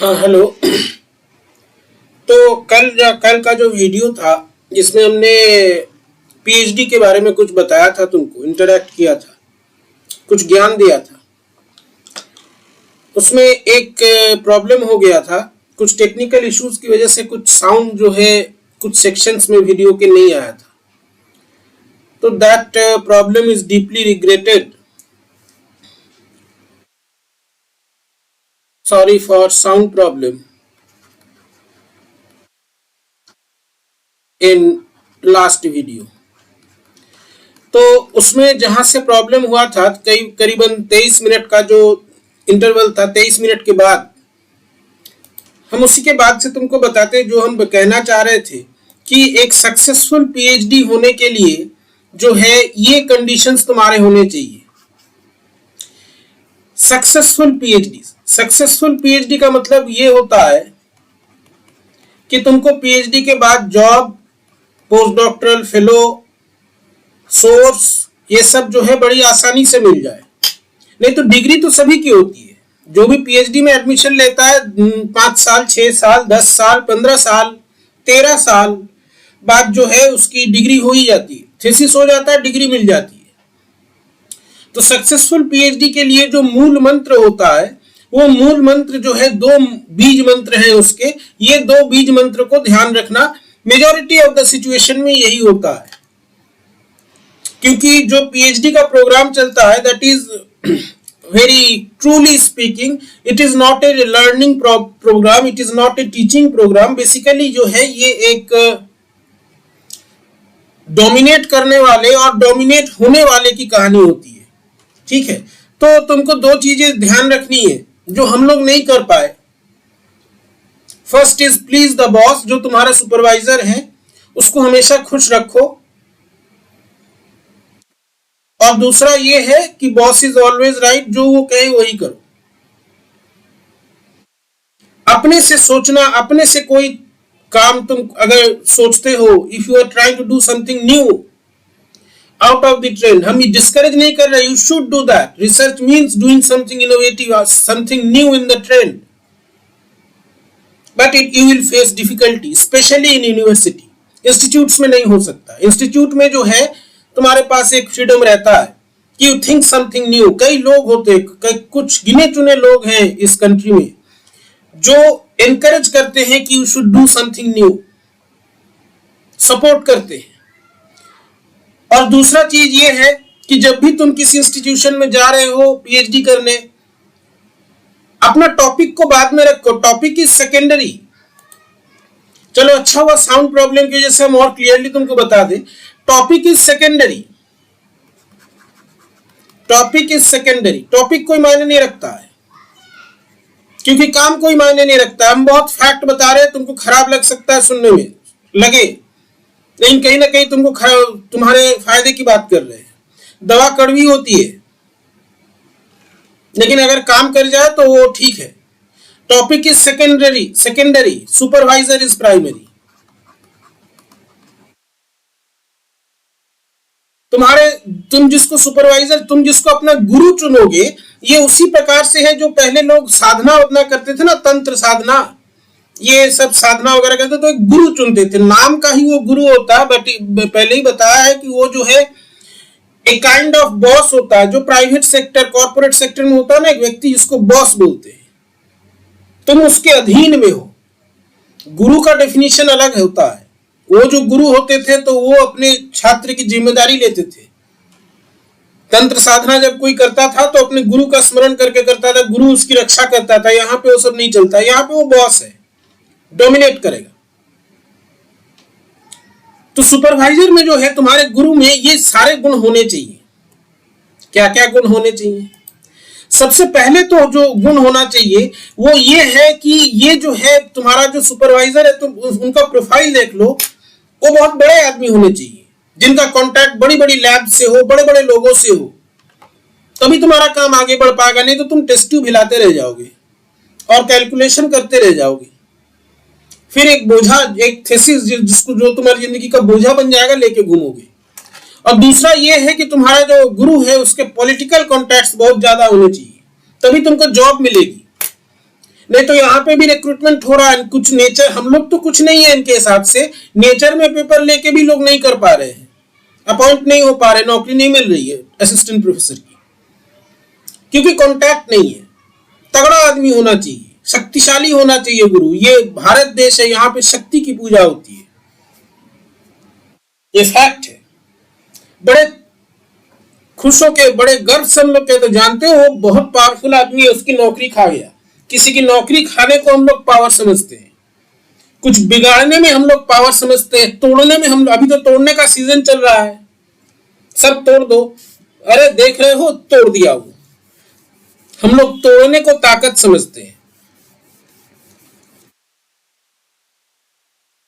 हाँ, हेलो। तो कल का जो वीडियो था जिसमें हमने पीएचडी के बारे में कुछ बताया था, तुमको इंटरेक्ट किया था, कुछ ज्ञान दिया था, उसमें एक प्रॉब्लम हो गया था। कुछ टेक्निकल इश्यूज की वजह से कुछ साउंड जो है कुछ सेक्शंस में वीडियो के नहीं आया था। तो that problem is deeply regretted. Sorry for sound problem in last video. तो उसमें जहां से प्रॉब्लम हुआ था, करीबन 23 मिनट का जो इंटरवल था, 23 मिनट के बाद हम उसी के बाद से तुमको बताते जो हम कहना चाह रहे थे कि एक सक्सेसफुल पीएचडी होने के लिए जो है ये कंडीशंस तुम्हारे होने चाहिए। सक्सेसफुल पीएचडी का मतलब ये होता है कि तुमको पीएचडी के बाद job, post doctoral fellow, source, ये सब जो है बड़ी आसानी से मिल जाए। नहीं तो डिग्री तो सभी की होती है। जो भी पीएचडी में एडमिशन लेता है 5 साल, 6 साल, 10 साल, 15 साल, 13 साल बाद जो है उसकी डिग्री हो ही जाती है, थीसिस हो जाता है, डिग्री मिल जाती है। तो सक्सेसफुल पीएचडी के लिए जो मूल मंत्र होता है, वो मूल मंत्र जो है 2 बीज मंत्र हैं उसके। ये 2 बीज मंत्र को ध्यान रखना, मेजॉरिटी ऑफ द सिचुएशन में यही होता है। क्योंकि जो पीएचडी का प्रोग्राम चलता है, that is very truly speaking, it is not a learning programme, it is not a teaching programme. Basically जो है ये एक डोमिनेट करने वाले और डोमिनेट होने वाले की कहानी होती है। ठीक है, तो तुमको 2 चीजें ध्यान रखनी है जो हम लोग नहीं कर पाए। First is please the boss, जो तुम्हारा सुपरवाइजर है उसको हमेशा खुश रखो। और दूसरा ये है कि बॉस इज ऑलवेज राइट, जो वो कहे वही करो। अपने से सोचना, अपने से कोई काम तुम अगर सोचते हो, if you are trying to do something new out of the trend, हम ये डिस्करेज नहीं कर रहे, you should do that. Research means doing something innovative, something new in the trend, but you will face difficulty, especially in university. Institutes में नहीं हो सकता। Institute में जो है तुम्हारे पास एक फ्रीडम रहता है कि यू थिंक समथिंग न्यू। कई लोग होते, कुछ गिने चुने लोग हैं इस कंट्री में जो एनकरेज करते हैं कि you should do something new, support करते हैं। और दूसरा चीज ये है कि जब भी तुम किसी इंस्टीट्यूशन में जा रहे हो पीएचडी करने, अपना टॉपिक को बाद में रखो। Topic is secondary. चलो अच्छा हुआ साउंड प्रॉब्लम की वजह से हम और क्लियरली तुमको बता दें, topic is secondary. Topic is secondary. Topic कोई मायने नहीं रखता है, क्योंकि काम कोई मायने नहीं रखता। हम बहुत फैक्ट बता रहे हैं, तुमको खराब लग सकता है सुनने में, लगे, लेकिन कहीं ना कहीं तुमको तुम्हारे फायदे की बात कर रहे हैं। दवा कड़वी होती है, लेकिन अगर काम कर जाए तो वो ठीक है। Topic is secondary, supervisor is primary. तुम जिसको सुपरवाइजर, तुम जिसको अपना गुरु चुनोगे, ये उसी प्रकार से है जो पहले लोग साधना उतना करते थे ना, तंत्र साधना, ये सब साधना वगैरह करते तो एक गुरु चुनते थे। नाम का ही वो गुरु होता है, बट पहले ही बताया है कि वो जो है एक काइंड ऑफ बॉस होता है, जो प्राइवेट सेक्टर, कॉर्पोरेट सेक्टर में होता है ना, एक व्यक्ति जिसको बॉस बोलते हैं। तुम उसके अधीन में हो। गुरु का डेफिनेशन अलग होता है। वो जो गुरु होते थे तो वो अपने छात्र की जिम्मेदारी लेते थे। तंत्र साधना जब कोई करता था तो अपने गुरु का स्मरण करके करता था, गुरु उसकी रक्षा करता था। यहाँ पे वो सब नहीं चलता, यहाँ पे वो बॉस है, डोमिनेट करेगा। तो सुपरवाइजर में जो है, तुम्हारे गुरु में ये सारे गुण होने चाहिए। क्या क्या गुण होने चाहिए? सबसे पहले तो जो गुण होना चाहिए वो ये है कि ये जो है तुम्हारा जो सुपरवाइजर है, तुम उनका प्रोफाइल देख लो, वो बहुत बड़े आदमी होने चाहिए, जिनका कांटेक्ट बड़ी बड़ी लैब से हो, बड़े बड़े लोगों से हो, तभी तुम्हारा काम आगे बढ़ पाएगा। नहीं तो तुम टेस्ट ट्यूब हिलाते रह जाओगे और कैलकुलेशन करते रह जाओगे। फिर एक बोझा, एक थीसिस जिसको जो तुम्हारी जिंदगी का बोझा बन जाएगा, लेके घूमोगे। और दूसरा ये है कि तुम्हारा जो गुरु है उसके पॉलिटिकल कॉन्टैक्ट्स बहुत ज्यादा होने चाहिए, तभी तुमको जॉब मिलेगी। नहीं तो यहाँ पे भी रिक्रूटमेंट हो रहा है कुछ नेचर, हम लोग तो कुछ नहीं है इनके हिसाब से, नेचर में पेपर लेके भी लोग नहीं कर पा रहे हैं, अपॉइंट नहीं हो पा रहे, नौकरी नहीं मिल रही है असिस्टेंट प्रोफेसर की, क्योंकि कॉन्टैक्ट नहीं है। तगड़ा आदमी होना चाहिए, शक्तिशाली होना चाहिए गुरु। ये भारत देश है, यहाँ पे शक्ति की पूजा होती है, ये फैक्ट है। बड़े खुश होके, बड़े गर्व से हम लोग कहते, जानते हो बहुत पावरफुल आदमी है, उसकी नौकरी खा गया। किसी की नौकरी खाने को हम लोग पावर समझते हैं, कुछ बिगाड़ने में हम लोग पावर समझते हैं, तोड़ने में हम, अभी तो तोड़ने का सीजन चल रहा है, सब तोड़ दो, अरे देख रहे हो तोड़ दिया वो, हम लोग तोड़ने को ताकत समझते हैं।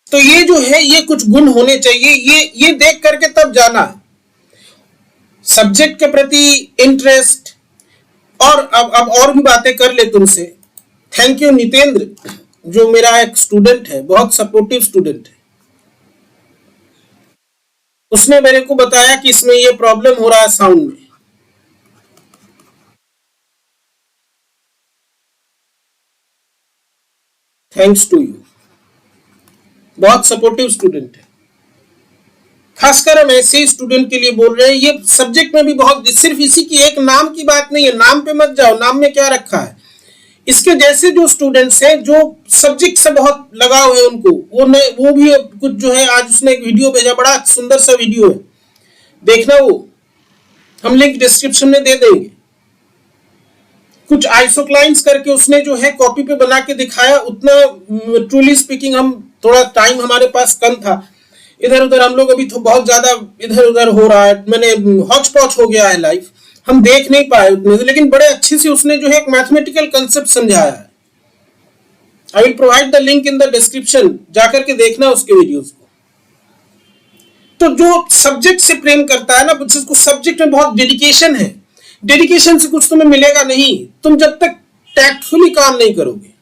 तो ये जो है, ये कुछ गुण होने चाहिए, ये देख करके तब जाना, सब्जेक्ट के प्रति इंटरेस्ट। और अब और भी बातें कर ले तुमसे। थैंक यू नितेंद्र, जो मेरा एक स्टूडेंट है, बहुत सपोर्टिव स्टूडेंट है, उसने मेरे को बताया कि इसमें ये प्रॉब्लम हो रहा है साउंड में। थैंक्स टू यू, बहुत सपोर्टिव स्टूडेंट है। खासकर हम ऐसे ही स्टूडेंट के लिए बोल रहे हैं। ये सब्जेक्ट में भी बहुत, सिर्फ इसी की एक नाम की बात नहीं है, नाम पे मत जाओ, नाम में क्या रखा है। इसके जैसे जो स्टूडेंट्स हैं, जो सब्जेक्ट से बहुत लगाव है उनको, वो भी कुछ जो है, आज उसने एक वीडियो भेजा, बड़ा सुंदर सा वीडियो है, देखना, वो हम लिंक डिस्क्रिप्शन में दे देंगे। कुछ आइसोक्लाइंस करके उसने जो है कॉपी पे बना के दिखाया। उतना ट्रूली स्पीकिंग, हम थोड़ा टाइम हमारे पास कम था, इधर उधर हम लोग अभी तो बहुत ज्यादा इधर उधर हो रहा है, मैंने हॉच पॉच हो गया है लाइफ, हम देख नहीं पाए उतने से, लेकिन बड़े अच्छे से उसने जो है एक मैथमेटिकल कंसेप्ट समझाया है। I will provide the link in the description, जाकर के देखना उसके वीडियोस को। तो जो सब्जेक्ट से प्रेम करता है ना, जिसको सब्जेक्ट में बहुत डेडिकेशन है, डेडिकेशन से कुछ तुम्हें मिलेगा नहीं, तुम जब तक टैक्टफुली काम नहीं करोगे।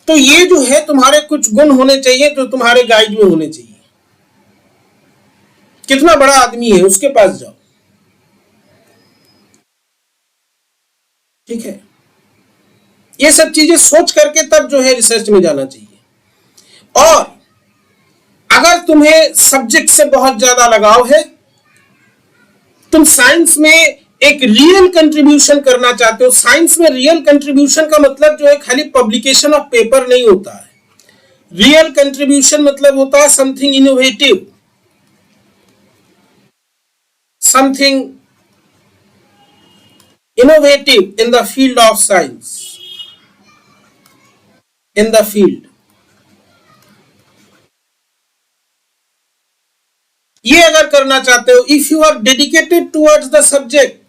तो ये जो है तुम्हारे कुछ गुण होने चाहिए, जो तुम्हारे गाइड में होने चाहिए। कितना बड़ा आदमी है, उसके पास जाओ, ठीक है। ये सब चीजें सोच करके तब जो है रिसर्च में जाना चाहिए। और अगर तुम्हें सब्जेक्ट से बहुत ज्यादा लगाव है, तुम साइंस में एक रियल कंट्रीब्यूशन करना चाहते हो। साइंस में रियल कंट्रीब्यूशन का मतलब जो है खाली पब्लिकेशन ऑफ पेपर नहीं होता है। रियल कंट्रीब्यूशन मतलब होता है something innovative, something innovative in the field of science, in the field. ये अगर करना चाहते हो, if you are dedicated towards the subject,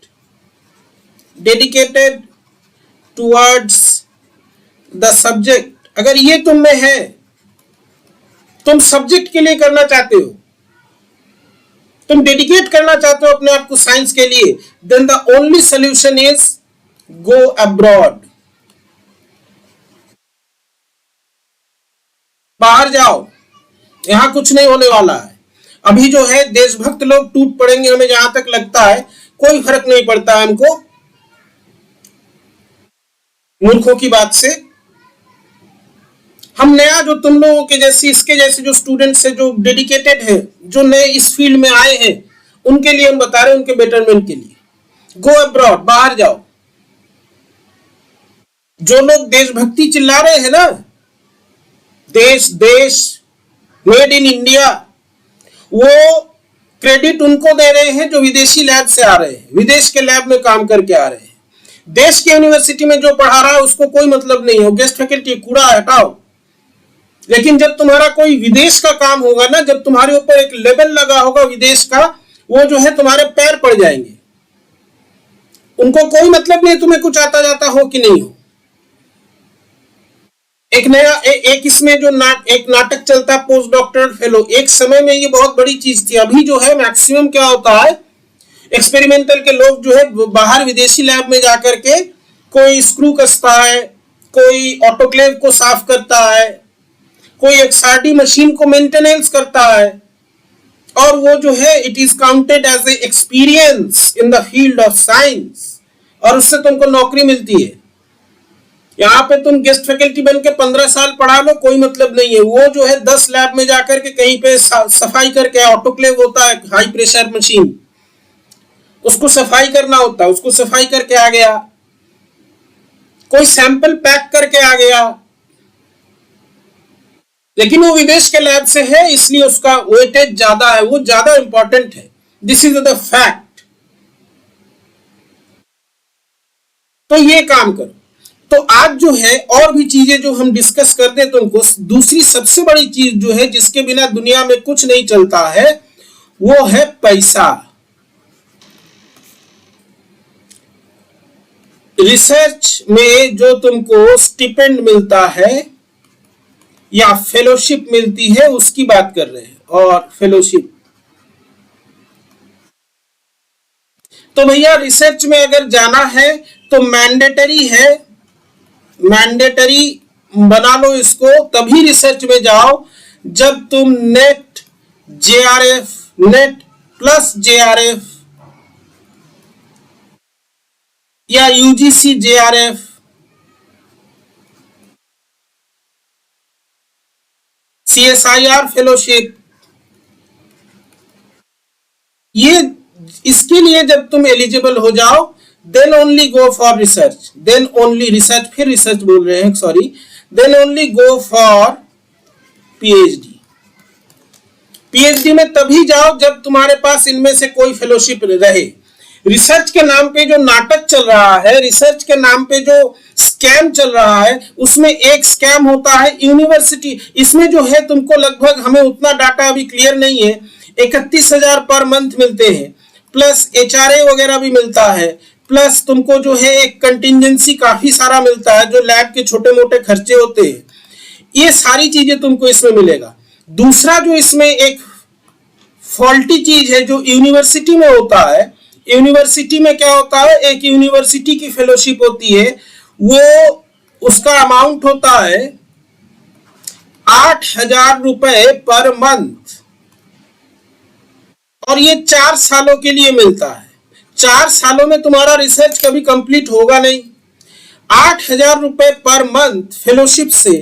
dedicated towards the subject, अगर ये तुम में है, तुम सब्जेक्ट के लिए करना चाहते हो, तुम डेडिकेट करना चाहते हो अपने आप को साइंस के लिए, then the only solution is go abroad. बाहर जाओ, यहां कुछ नहीं होने वाला है। अभी जो है देशभक्त लोग टूट पड़ेंगे, हमें जहां तक लगता है, कोई फर्क नहीं पड़ता है हमको मूर्खों की बात से। हम नया जो तुम लोगों के जैसी, इसके जैसे जो स्टूडेंट्स है, जो डेडिकेटेड है, जो नए इस फील्ड में आए हैं, उनके लिए हम बता रहे हैं, उनके बेटरमेंट के लिए। गो अब्रॉड, बाहर जाओ। जो लोग देशभक्ति चिल्ला रहे हैं ना, देश देश, मेड इन इंडिया, वो क्रेडिट उनको दे रहे हैं जो विदेशी लैब से आ रहे हैं, विदेश के लैब में काम करके आ रहे हैं। देश की यूनिवर्सिटी में जो पढ़ा रहा है उसको कोई मतलब नहीं है, गेस्ट फैकल्टी, कूड़ा हटाओ। लेकिन जब तुम्हारा कोई विदेश का काम होगा ना, जब तुम्हारे ऊपर एक लेबल लगा होगा विदेश का, वो जो है तुम्हारे पैर पड़ जाएंगे। उनको कोई मतलब नहीं तुम्हें कुछ आता जाता हो कि नहीं हो। एक नया एक इसमें जो एक नाटक चलता है पोस्ट डॉक्टरल फेलो, एक समय में ये बहुत बड़ी चीज थी। अभी जो है मैक्सिमम क्या होता है, एक्सपेरिमेंटल के लोग जो है बाहर विदेशी लैब में जाकर के कोई स्क्रू कसता है, कोई ऑटोक्लेव को साफ करता है, कोई एक्सआरडी मशीन को मेंटेनेंस करता है, और वो जो है it is counted as a experience in the field of science, और उससे तुमको नौकरी मिलती है। यहाँ पे तुम गेस्ट फैकल्टी बन के 15 साल पढ़ा लो, कोई मतलब नहीं है। वो जो है 10 लैब में जाकर के कहीं पे सफाई करके, ऑटोक्लेव होता है हाई प्रेशर मशीन, उसको सफाई करना होता है, उसको सफाई करके आ गया, कोई सैंपल पैक करके आ गया, लेकिन वो विदेश के लैब से है इसलिए उसका वेटेज ज्यादा है, वो ज्यादा इंपॉर्टेंट है। This is the fact. तो ये काम करो। तो आज जो है और भी चीजें जो हम डिस्कस कर दे तुमको, दूसरी सबसे बड़ी चीज जो है जिसके बिना दुनिया में कुछ नहीं चलता है, वो है पैसा। रिसर्च में जो तुमको स्टिपेंड मिलता है या फेलोशिप मिलती है उसकी बात कर रहे हैं। और फेलोशिप तो भैया रिसर्च में अगर जाना है तो मैंडेटरी है, मैंडेटरी बना लो इसको, तभी रिसर्च में जाओ जब तुम NET JRF, NET plus JRF या यूजीसी जेआरएफ, सीएसआईआर फेलोशिप, ये इसके लिए जब तुम एलिजिबल हो जाओ, then only go for research, then only research, फिर रिसर्च बोल रहे हैं sorry, then only go for PhD. PhD में तभी जाओ जब तुम्हारे पास इनमें से कोई फेलोशिप रहे। रिसर्च के नाम पे जो नाटक चल रहा है, रिसर्च के नाम पे जो स्कैम चल रहा है, उसमें एक स्कैम होता है यूनिवर्सिटी। इसमें जो है तुमको लगभग, हमें उतना डाटा अभी क्लियर नहीं है, 31,000 पर मंथ मिलते हैं, प्लस एचआरए वगैरह भी मिलता है, प्लस तुमको जो है एक कंटिजेंसी काफी सारा मिलता है, जो लैब के छोटे मोटे खर्चे होते हैं, ये सारी चीजें तुमको इसमें मिलेगा। दूसरा जो इसमें एक फॉल्टी चीज है जो यूनिवर्सिटी में होता है, यूनिवर्सिटी में क्या होता है, एक यूनिवर्सिटी की फेलोशिप होती है, वो उसका अमाउंट होता है 8,000 रुपए पर मंथ, और ये 4 सालों के लिए मिलता है। 4 सालों में तुम्हारा रिसर्च कभी कंप्लीट होगा नहीं। 8,000 रुपए पर मंथ फेलोशिप से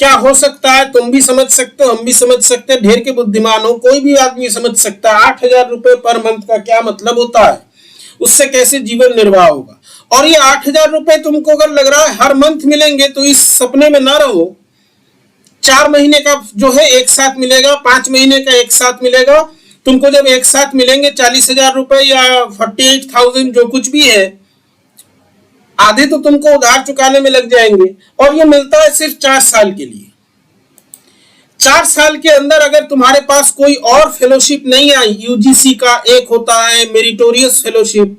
क्या हो सकता है, तुम भी समझ सकते हो, हम भी समझ सकते हैं, ढेर के बुद्धिमान हो, कोई भी आदमी समझ सकता है 8,000 रुपए पर मंथ का क्या मतलब होता है, उससे कैसे जीवन निर्वाह होगा। और ये 8,000 रुपए तुमको अगर लग रहा है हर मंथ मिलेंगे, तो इस सपने में ना रहो। 4 महीने का जो है एक साथ मिलेगा, 5 महीने का एक साथ मिलेगा। तुमको जब एक साथ मिलेंगे 40,000 रुपए या 48,000 जो कुछ भी है, आधे तो तुमको उधार चुकाने में लग जाएंगे, और ये मिलता है सिर्फ 4 साल के लिए। 4 साल के अंदर अगर तुम्हारे पास कोई और फेलोशिप नहीं आई, यूजीसी का एक होता है मेरिटोरियस फेलोशिप,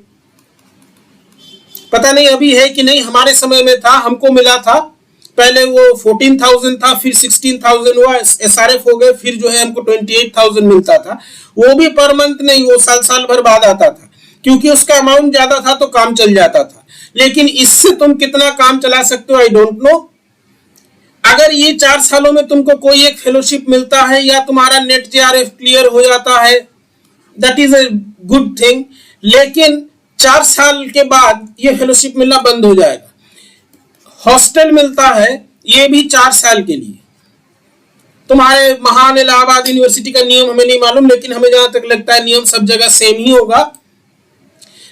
पता नहीं अभी है कि नहीं, हमारे समय में था, हमको मिला था, पहले वो 14,000 था, फिर 16,000 हुआ, एसआरएफ हो गए, फिर जो है हमको 28,000 मिलता था। वो भी पर मंथ नहीं, वो साल भर बाद आता था, क्योंकि उसका अमाउंट ज्यादा था तो काम चल जाता था। लेकिन इससे तुम कितना काम चला सकते हो आई डोंट नो। अगर ये 4 सालों में तुमको कोई एक फेलोशिप मिलता है या तुम्हारा नेट जेआरएफ क्लियर हो जाता है, that is a good thing. लेकिन 4 साल के बाद ये फेलोशिप मिलना बंद हो जाएगा। हॉस्टल मिलता है, ये भी 4 साल के लिए। तुम्हारे महान इलाहाबाद यूनिवर्सिटी का नियम हमें नहीं मालूम, लेकिन हमें जहां तक लगता है नियम सब जगह सेम ही होगा।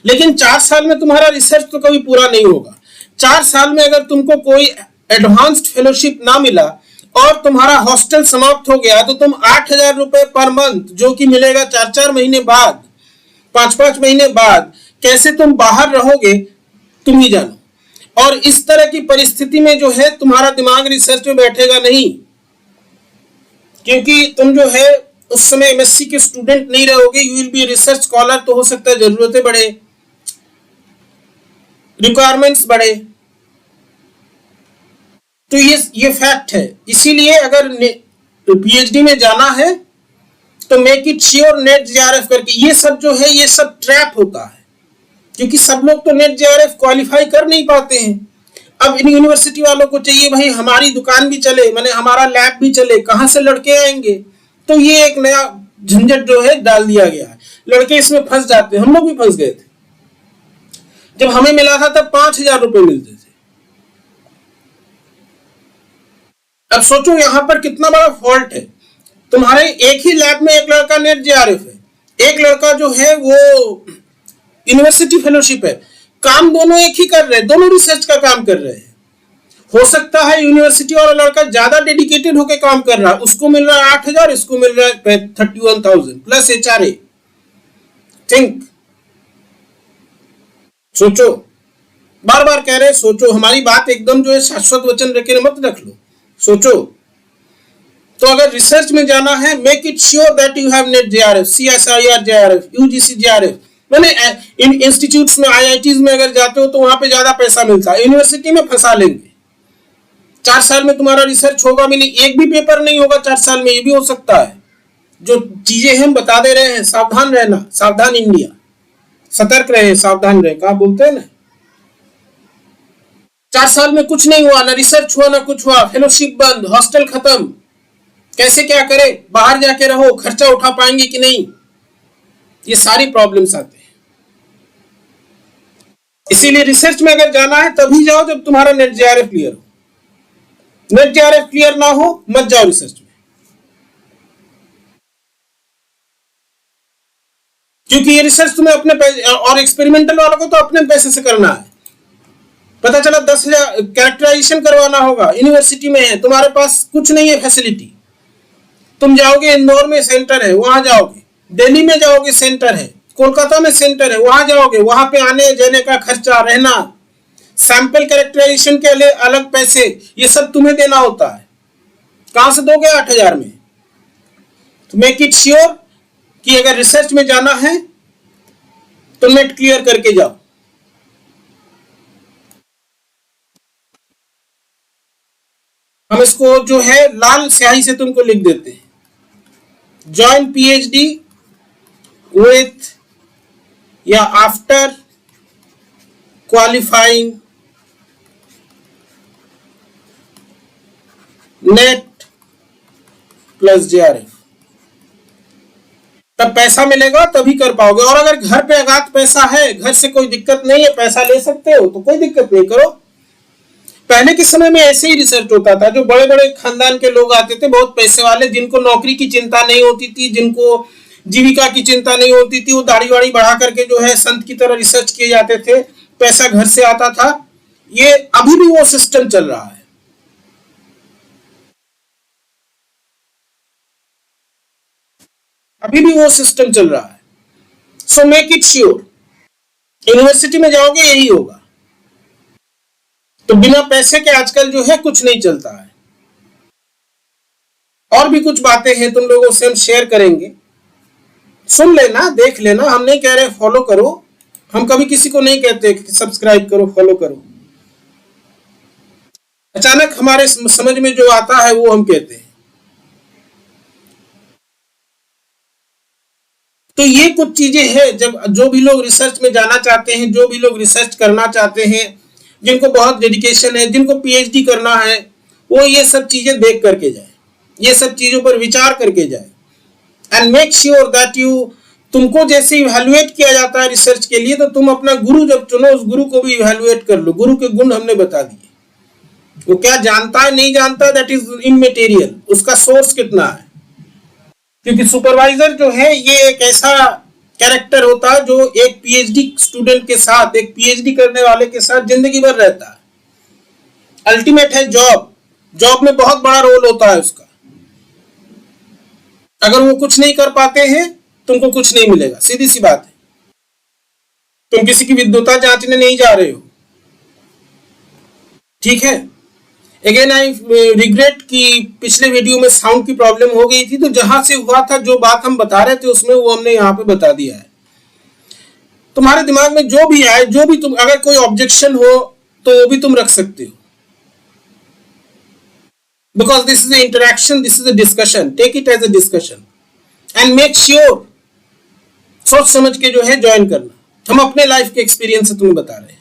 लेकिन 4 साल में तुम्हारा रिसर्च तो कभी पूरा नहीं होगा। 4 साल में अगर तुमको कोई एडवांस्ड फेलोशिप ना मिला और तुम्हारा हॉस्टल समाप्त हो गया, तो तुम 8,000 रुपए पर मंथ, जो कि मिलेगा 4-4 महीने बाद, 5-5 महीने बाद, कैसे तुम बाहर रहोगे तुम ही जानो। और इस तरह की परिस्थिति में जो है तुम्हारा दिमाग रिसर्च में बैठेगा नहीं, क्योंकि तुम जो है उस समय एमएससी के स्टूडेंट नहीं रहोगे, you will be research scholar. तो हो सकता है जरूरतें बढ़े, रिक्वायरमेंट्स बढ़े, तो ये फैक्ट है। इसीलिए अगर पीएचडी में जाना है तो make it sure net JRF करके। ये सब जो है ये सब ट्रैप होता है, क्योंकि सब लोग तो नेट जेआरएफ क्वालिफाई कर नहीं पाते हैं। अब इन यूनिवर्सिटी वालों को चाहिए भाई हमारी दुकान भी चले, माने हमारा लैब भी चले, कहां से लड़के आएंगे। तो ये एक नया झंझट जो है डाल दिया गया है, लड़के इसमें फंस जाते हैं। हम लोग भी फंस गए थे, जब हमें मिला था तब 5,000 रुपए मिलते थे, अब सोचो यहां पर कितना बड़ा फॉल्ट है। तुम्हारे एक ही लैब में एक लड़का नेट जेआरएफ है, एक लड़का जो है वो यूनिवर्सिटी फेलोशिप है। काम दोनों एक ही कर रहे हैं, दोनों रिसर्च का काम कर रहे हैं। हो सकता है यूनिवर्सिटी वाला लड़का ज्यादा डेडिकेटेड होकर काम कर रहा है, उसको मिल रहा है 8,000, इसको मिल रहा है 31,000 प्लस HRA। थिंक, सोचो, बार बार कह रहे हैं सोचो। हमारी बात एकदम जो है शाश्वत वचन रखे मत रख लो, सोचो। तो अगर रिसर्च में जाना है, make it sure that you have net JRF, CSIR JRF, UGC JRF. मैंने इन इंस्टीट्यूट्स में, IITs में अगर जाते हो तो वहां पे ज्यादा पैसा मिलता है। यूनिवर्सिटी में फंसा लेंगे, 4 साल में तुम्हारा रिसर्च होगा भी नहीं, एक भी पेपर नहीं होगा 4 साल में। ये भी हो सकता है। जो चीजें हम बता दे रहे हैं, सावधान रहना, सावधान इंडिया, सतर्क रहे, सावधान रहे। कहा बोलते हैं ना, 4 साल में कुछ नहीं हुआ, ना रिसर्च हुआ ना कुछ हुआ, फेलोशिप बंद, हॉस्टल खत्म, कैसे क्या करे, बाहर जाके रहो, खर्चा उठा पाएंगे कि नहीं, ये सारी प्रॉब्लम्स आते हैं। इसीलिए रिसर्च में अगर जाना है तभी जाओ जब तुम्हारा नेट जेआरएफ क्लियर हो। नेट जेआरएफ क्लियर ना हो मत जाओ रिसर्च में, क्योंकि ये रिसर्च तुम्हें अपने पैसे, और एक्सपेरिमेंटल वालों को तो अपने पैसे से करना है। पता चला 10,000 कैरेक्टराइजेशन करवाना होगा, यूनिवर्सिटी में है, तुम्हारे पास कुछ नहीं है फैसिलिटी। तुम जाओगे, इंदौर में सेंटर है, वहां जाओगे, दिल्ली में जाओगे, सेंटर है, कोलकाता में सेंटर है, वहां जाओगे, वहां पे आने जाने का खर्चा, रहना, सैंपल कैरेक्टराइजेशन के लिए अलग पैसे, ये सब तुम्हें देना होता है। कहां से दोगे 8,000 में? तो मेक इट श्योर कि अगर रिसर्च में जाना है तो नेट क्लियर करके जाओ। हम इसको जो है लाल स्याही से तुमको लिख देते हैं, जॉइन PhD with या after qualifying net plus JRF, तब पैसा मिलेगा, तभी कर पाओगे। और अगर घर पे अगाध पैसा है, घर से कोई दिक्कत नहीं है, पैसा ले सकते हो, तो कोई दिक्कत नहीं, करो। पहले के समय में ऐसे ही रिसर्च होता था। जो बड़े बड़े खानदान के लोग आते थे, बहुत पैसे वाले, जिनको नौकरी की चिंता नहीं होती थी, जिनको जीविका की चिंता नहीं होती थी, वो दाढ़ी वाड़ी बढ़ा करके जो है संत की तरह रिसर्च किए जाते थे, पैसा घर से आता था। ये अभी भी वो सिस्टम चल रहा है। अभी भी वो सिस्टम चल रहा है। So make it sure, university में जाओगे यही होगा। तो बिना पैसे के आजकल जो है कुछ नहीं चलता है। और भी कुछ बातें हैं तुम लोगों से हम शेयर करेंगे, सुन लेना, देख लेना। हम नहीं कह रहे फॉलो करो, हम कभी किसी को नहीं कहते कि सब्सक्राइब करो, फॉलो करो। अचानक हमारे समझ में जो आता है वो हम कहते हैं। तो ये कुछ चीजें हैं, जब जो भी लोग रिसर्च में जाना चाहते हैं, जो भी लोग रिसर्च करना चाहते हैं, जिनको बहुत डेडिकेशन है, जिनको PhD करना है, वो ये सब चीजें देख करके जाए, ये सब चीजों पर विचार करके जाए। And make sure that you, तुमको जैसे इवैल्यूएट किया जाता है रिसर्च के लिए, तो तुम अपना गुरु जब चुनो, उस गुरु को भी इवैल्यूएट कर लो। गुरु के गुण हमने बता दिए, वो क्या जानता है नहीं जानता, दैट इज इममेटेरियल, उसका सोर्स कितना है। क्योंकि सुपरवाइजर जो है ये एक ऐसा कैरेक्टर होता है जो एक PhD स्टूडेंट के साथ, एक PhD करने वाले के साथ जिंदगी भर रहता है। अल्टीमेट है जॉब, जॉब में बहुत बड़ा रोल होता है उसका। अगर वो कुछ नहीं कर पाते हैं, तुमको कुछ नहीं मिलेगा, सीधी सी बात है। तुम किसी की विद्वता जांचने नहीं जा रहे हो, ठीक है। अगेन आई रिग्रेट कि पिछले वीडियो में साउंड की प्रॉब्लम हो गई थी, तो जहां से हुआ था, जो बात हम बता रहे थे उसमें, वो हमने यहाँ पे बता दिया है। तुम्हारे दिमाग में जो भी आए, जो भी तुम, अगर कोई ऑब्जेक्शन हो तो वो भी तुम रख सकते हो, because this is a interaction, this is a discussion, take it as a discussion and make sure, सोच समझ के जो है ज्वाइन करना। हम अपने लाइफ के एक्सपीरियंस से तुम्हें बता रहे हैं।